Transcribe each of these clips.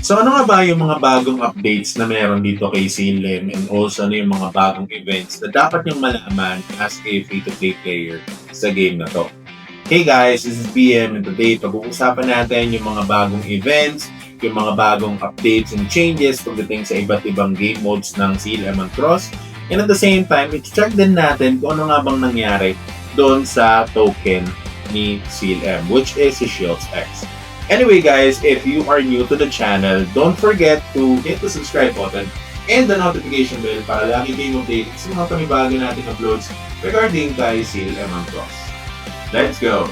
So ano nga ba yung mga bagong updates na meron dito kay Silem and also ano yung mga bagong events na dapat yung malaman as a free-to-play player sa game na to? Hey guys, this is BM and today pag-uusapan natin yung mga bagong events, yung mga bagong updates and changes pagdating sa iba't ibang game modes ng Silem and Cross. And at the same time, i-check din natin kung ano nga bang nangyari doon sa token ni Silem, which is si Shields X. Anyway guys, if you are new to the channel, don't forget to hit the subscribe button and the notification bell para lagi kayong updated sa mga panibago nating uploads regarding kay Silem and Cross. Let's go!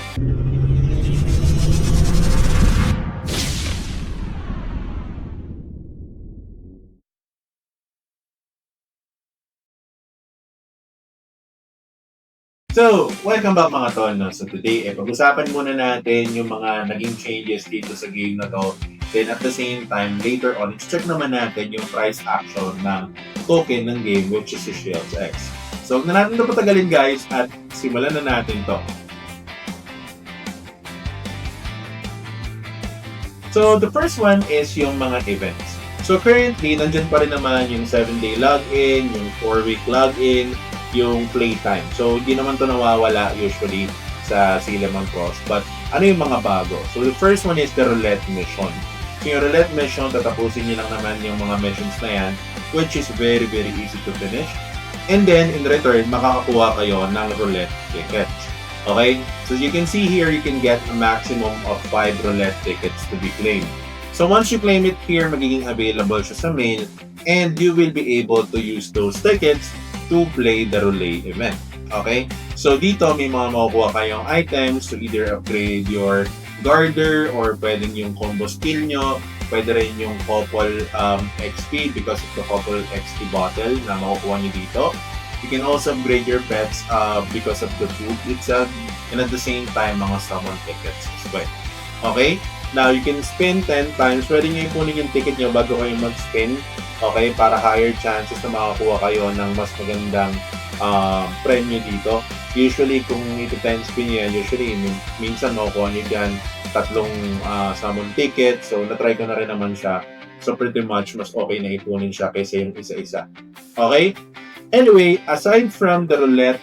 So, welcome back mga tol. No? So today, pag-usapan muna natin yung mga naging changes dito sa game na to. Then at the same time, later on, check naman natin yung price action ng token ng game which is si Shields X. So, huwag na natin ito patagalin guys at simulan na natin to. So, the first one is yung mga events. So, currently, nandyan pa rin naman yung 7-day login, yung 4-week login, yung playtime. So, hindi naman to nawawala usually sa Silem and Cross. But, ano yung mga bago? So, the first one is the roulette mission. So, yung roulette mission, tatapusin nyo lang naman yung mga missions na yan, which is very, very easy to finish. And then, in return, makakakuha kayo ng roulette tickets. Okay? So, you can see here, you can get a maximum of 5 roulette tickets to be claimed. So, once you claim it here, magiging available siya sa mail, and you will be able to use those tickets to play the roulette event. Okay? So, dito may mga makukuha kayong items to either upgrade your garter or pwedeng yung combo skill nyo, pwede rin yung couple XP because of the couple XP bottle na makukuha nyo dito. You can also upgrade your pets because of the food itself, and at the same time, mga summon tickets as well. Okay? Now, you can spin 10 times. Pwede nyo ipunin yung ticket nyo bago kayo mag-spin. Okay? Para higher chances na makakuha kayo ng mas magandang premyo dito. Usually, kung ito 10 spin yan, usually, minsan makukuha nyo dyan 3 summon tickets. So, natry ko na rin naman siya. So, pretty much, mas okay na ipunin siya kaysa yung isa-isa. Okay? Anyway, aside from the roulette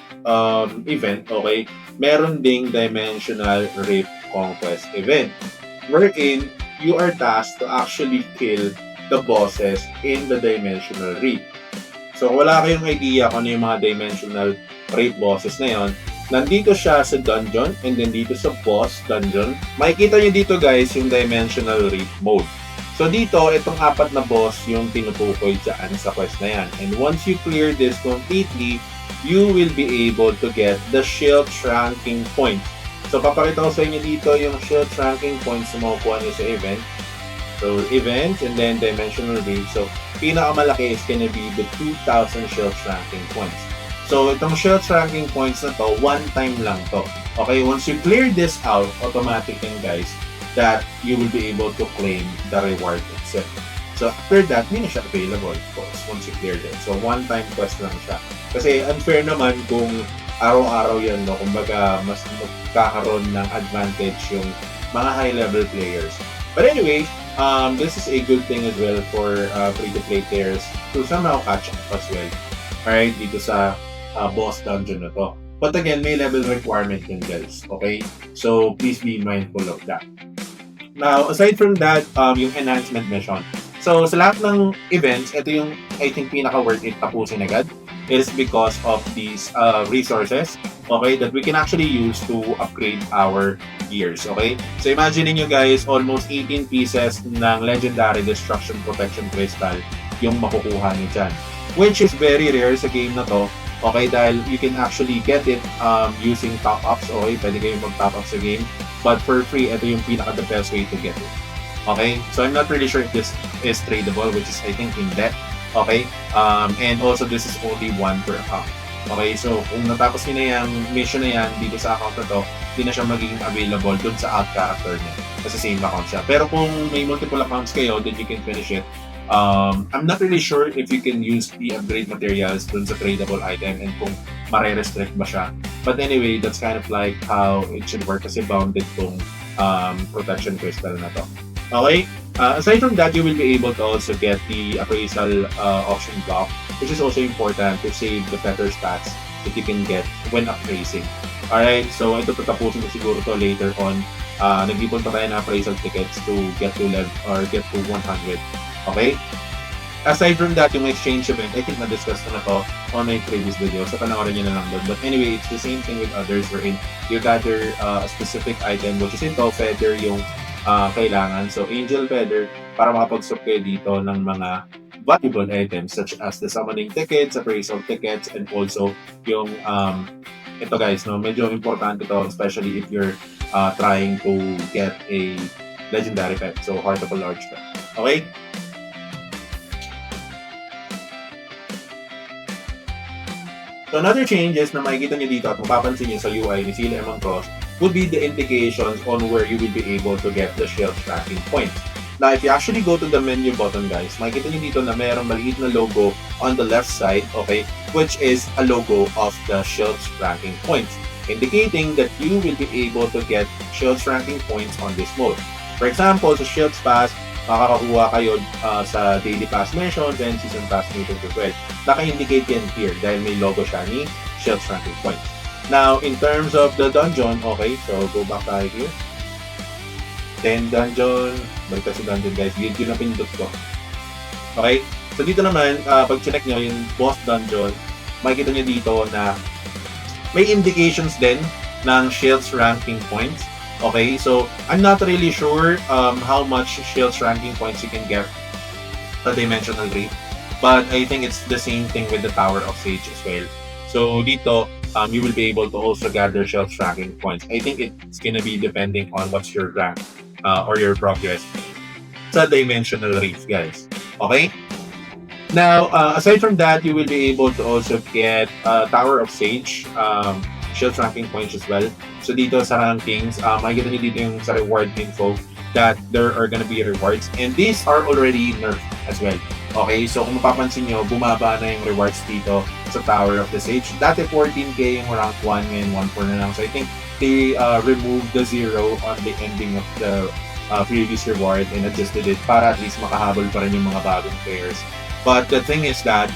event, okay, meron ding Dimensional Rift Conquest event, wherein you are tasked to actually kill the bosses in the Dimensional Rift. So, wala kayong idea kung ano yung mga Dimensional Rift bosses na yon. Nandito siya sa dungeon, and then dito sa boss dungeon. Makikita nyo dito guys yung Dimensional Rift mode. So dito, itong 4 na boss yung tinutukoy dyan sa quest na yan. And once you clear this completely, you will be able to get the shield shranking points. So papakita ko sa inyo dito yung shield shranking points na makukuha nyo sa event. So events and then dimensional range. So pinakamalaki is gonna be the 2,000 shield shranking points. So itong shield shranking points na to, one time lang to. Okay, once you clear this out, automatic yan guys, that you will be able to claim the reward itself. So after that, hindi na siya available of course once you cleared it. So one-time quest lang siya. Kasi unfair naman kung araw-araw yan, no? Kumbaga, mas magkakaroon ng advantage yung mga high-level players. But anyway, this is a good thing as well for free-to-play players to somehow catch up as well. Alright, dito sa boss dungeon na to. But again, may level requirement yun guys. Okay? So please be mindful of that. Now, aside from that, yung enhancement mission. So, sa lahat ng events, ito yung, I think, pinaka-worth it tapusin agad. It is because of these resources, okay, that we can actually use to upgrade our gears, okay? So, imagine niyo guys, almost 18 pieces ng Legendary Destruction Protection Crystal yung makukuha niyo dyan. Which is very rare sa game na to, okay, dahil you can actually get it using top-ups, okay? Pwede kayong mag-top-up sa game. But for free, ito yung pinaka-the best way to get it. Okay? So, I'm not really sure if this is tradable, which is, I think, in debt. Okay? And also, this is only 1 per account. Okay? So, kung natapos nyo na yung mission na yan dito sa account na to, hindi na siya magiging available dun sa ad character niya. Kasi same account siya. Pero kung may multiple accounts kayo, then you can finish it. I'm not really sure if you can use the upgrade materials dun sa tradable item and kung mare-restrict ba siya. But anyway, that's kind of like how it should work kasi bounded tong protection crystal na to. Okay? Aside from that, you will be able to also get the appraisal option block, which is also important to save the better stats that you can get when appraising. Alright, so ito tatapusin ko siguro to later on. Nag-ipon pa tayo ng appraisal tickets to get to level or get to 100. Okay? Aside from that, yung exchange event, I think na-discuss ko na to on my previous video. So, panoorin nyo na lang doon. But anyway, it's the same thing with others wherein you gather a specific item, which is ito, feather yung kailangan. So, angel feather para makapag-swap kayo dito ng mga valuable items such as the summoning tickets, appraisal tickets, and also yung ito guys, no, medyo importante to, especially if you're trying to get a legendary pet. So, Heart of a Large Pet. Okay? So another changes na makikita nyo dito at mapapansin nyo sa UI ni Sila Emang Cross would be the indications on where you will be able to get the shield tracking points. Now, if you actually go to the menu button, guys, makikita nyo dito na mayroong maliit na logo on the left side, okay, which is a logo of the shield tracking points, indicating that you will be able to get shield tracking points on this mode. For example, sa Shields Pass, makakakuha kayo sa Daily Pass Missions and Season Pass Missions as well. Naka-indicate yan here dahil may logo siya ni Shield Tracking Points. Now, in terms of the dungeon, okay, so go back tayo here. Then dungeon, balik sa dungeon guys, yun na pinindot ko. Okay, so dito naman, pag check nyo yung boss dungeon, makikita nyo dito na may indications din ng Shields Ranking Points. Okay, so I'm not really sure how much Shields ranking points you can get sa Dimensional Reef, but I think it's the same thing with the Tower of Sage as well. So dito, you will be able to also gather Shields ranking points. I think it's gonna be depending on what's your rank or your progress sa Dimensional Reef, guys. Okay? Now, aside from that, you will be able to also get Tower of Sage Shields ranking points as well. So dito sa rankings, makikita nyo dito yung sa reward info that there are gonna be rewards. And these are already nerfed as well. Okay, so kung mapapansin nyo, bumaba na yung rewards dito sa Tower of the Sage. Dati 14k yung rank 1, ngayon 1.4 na lang. So I think they removed the 0 on the ending of the previous reward and adjusted it para at least makahabol pa rin yung mga bagong players. But the thing is that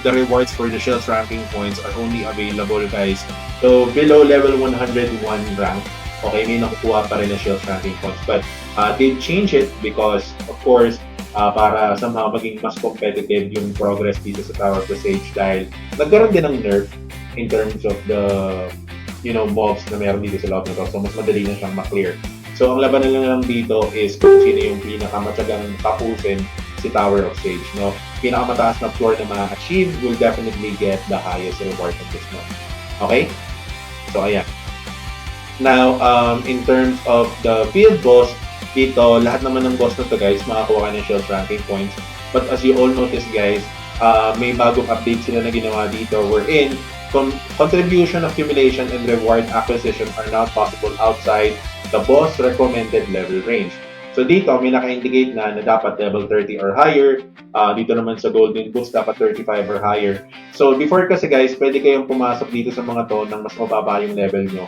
the rewards for the Shields ranking points are only available, guys. So, below level 101 rank, okay, may nakukuha pa rin na Shields ranking points. But they change it because, of course, para somehow maging mas competitive yung progress dito sa Tower of the Sage dahil nagkaroon din ng nerf in terms of the, mobs na meron dito sa loob nito. So, mas madali na siyang ma-clear. So, ang laban na lang dito is kung sino yung pinakamatyagang tapusin si Tower of Sage, no? Pinakamataas na floor na ma-achieve will definitely get the highest reward of this month. Okay? So, ayan. Now, in terms of the field boss, dito, lahat naman ng boss na to, guys, makakuha ka ng Shield ranking points. But as you all notice, guys, may bagong update sila na ginawa dito wherein contribution, accumulation, and reward acquisition are not possible outside the boss recommended level range. So dito, may naka-indicate na dapat level 30 or higher. Dito naman sa Golden Boots, dapat 35 or higher. So before kasi guys, pwede kayong pumasok dito sa mga to nang mas mababa yung level nyo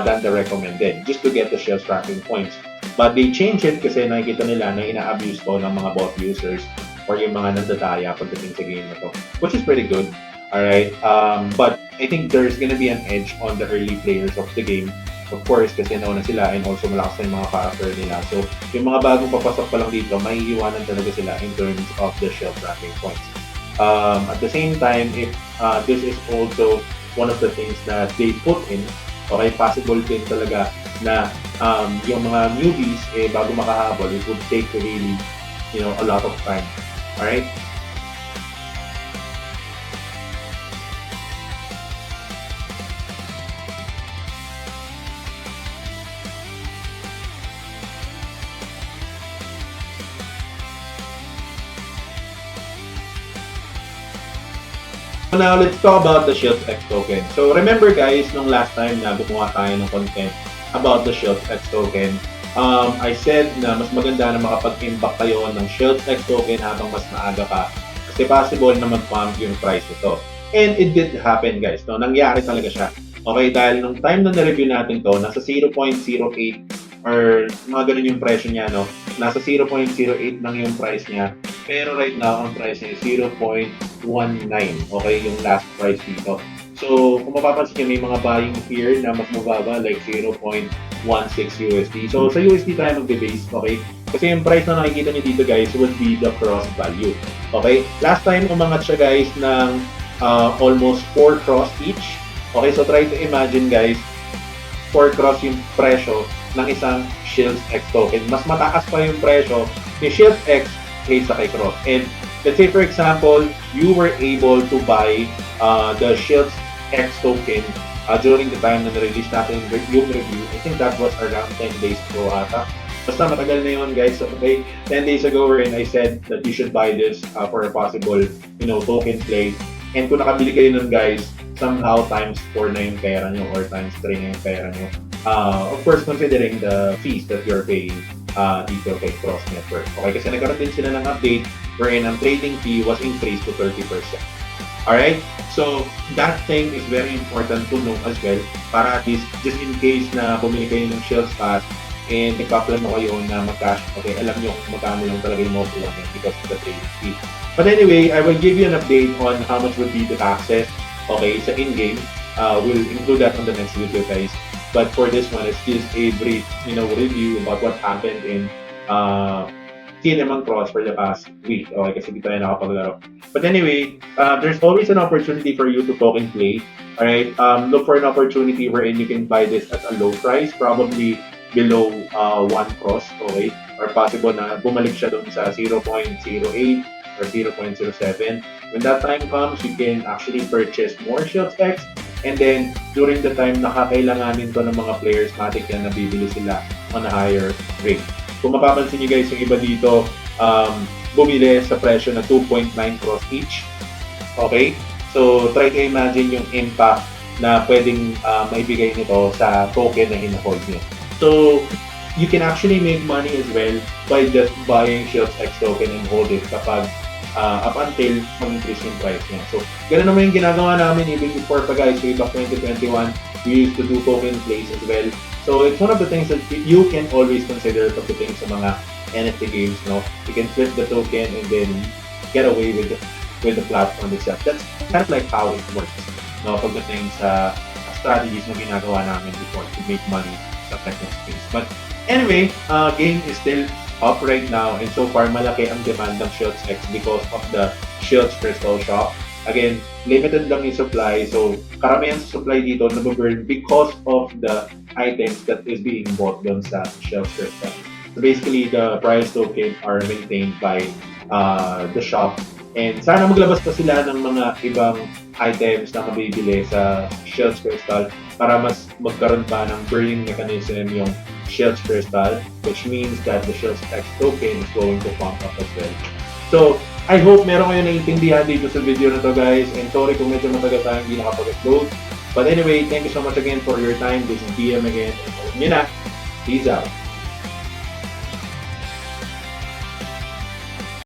than the recommended, just to get the Shield tracking points. But they change it kasi nakikita nila na ina-abuse to ng mga bot users or yung mga nandadaya pagdating sa game na to, which is pretty good. Alright, but I think there's gonna be an edge on the early players of the game. Of course, kasi nauna sila and also malakas na yung mga character nila. So, yung mga bagong papasok pa lang dito, may iiwanan talaga sila in terms of the Shield tracking points. At the same time, if this is also one of the things that they put in, okay, possible din talaga na yung mga newbies, bago makahabol, it would take really, a lot of time. Alright? Now, let's talk about the Shield X token. So, remember guys, nung last time na gumawa tayo ng content about the Shield X token, I said na mas maganda na makapag-impact kayo ng Shield X token habang mas maaga pa kasi possible na mag-pump yung price nito. And it did happen guys, no? Nangyari talaga siya. Okay, dahil nung time na na-review natin to, nasa 0.08 or mga ganun yung presyo niya, no? nasa 0.08 lang yung price niya. Pero right now, ang price niya is 0.19. Okay, yung last price dito. So, kung mapapansin nyo, may mga buying here na mas mababa, like 0.16 USD. So, sa USD tayo mag-base, okay? Kasi yung price na nakikita nyo dito, guys, would be the cross value. Okay? Last time, umangat siya, guys, ng almost 4 cross each. Okay, so try to imagine, guys, 4 cross yung presyo ng isang Shields X token. Mas mataas pa yung presyo ni Shields X kaysa kay Cross. And let's say, for example, you were able to buy the Shields X token during the time na na-release natin yung review. I think that was around 10 days ago ata. Basta matagal na yun, guys. So, okay, 10 days ago wherein I said that you should buy this for a possible, token play. And kung nakabili kayo nun, guys, somehow times 4 na yung pera nyo or times 3 na yung pera nyo. Of course, considering the fees that you're paying dito kay Cross Network. Okay, kasi nagkaroon din sila ng update wherein ang trading fee was increased to 30%. Alright? So, that thing is very important to know as well para at least, just in case na bumili kayo ng Shields Pass and nagpa-plan mo kayo na mag-cash, okay, alam nyo kung magkano lang talaga yung makukuha nyo because of the trading fee. But anyway, I will give you an update on how much would be the taxes, okay, sa in-game. We'll include that on the next video, guys. But for this one, it's just a brief, review about what happened in Cinnamon Cross for the past week. Okay, kasi di tayo nakapaglaro. But anyway, there's always an opportunity for you to token play. Alright, look for an opportunity wherein you can buy this at a low price, probably below 1 cross, okay? Or possible na bumalik siya doon sa 0.08 or 0.07. When that time comes, you can actually purchase more Shields X. And then, during the time na kakailanganin to ng mga players, matik yan na bibili sila on a higher rate. Kung mapapansin nyo, guys, yung iba dito, bumili sa presyo na 2.9 cross each. Okay? So, try to imagine yung impact na pwedeng maibigay nito sa token na hinahold nyo. So, you can actually make money as well by just buying Shields X token and hold it kapag up until mag-increase yung price niya. So, ganun naman yung ginagawa namin even before pa, guys. Way back 2021, we used to do token plays as well. So, it's one of the things that you can always consider pagdating sa mga NFT games, no? You can flip the token and then get away with the platform itself. That's kind of like how it works, no? Pagdating sa strategies na ginagawa namin before to make money sa techno space. But anyway, game is still up right now, and so far malaki ang demand ng Shields X because of the Shields Crystal Shop. Again, limited lang yung supply, so karamihan sa supply dito nababurn because of the items that is being bought doon sa Shields Crystal. So basically, the prize token are maintained by the shop, and sana maglabas pa sila ng mga ibang items na mabibili sa Shields Crystal para mas magkaroon pa ng burning mechanism yung Shields Crystal, which means that the Shields X token is going to pump up as well. So, I hope meron kayo naiintindihan dito sa video na to, guys, and sorry kung medyo matagal tayo hindi nakapag-upload. But anyway, thank you so much again for your time. This is DM again. And nyo na, peace out.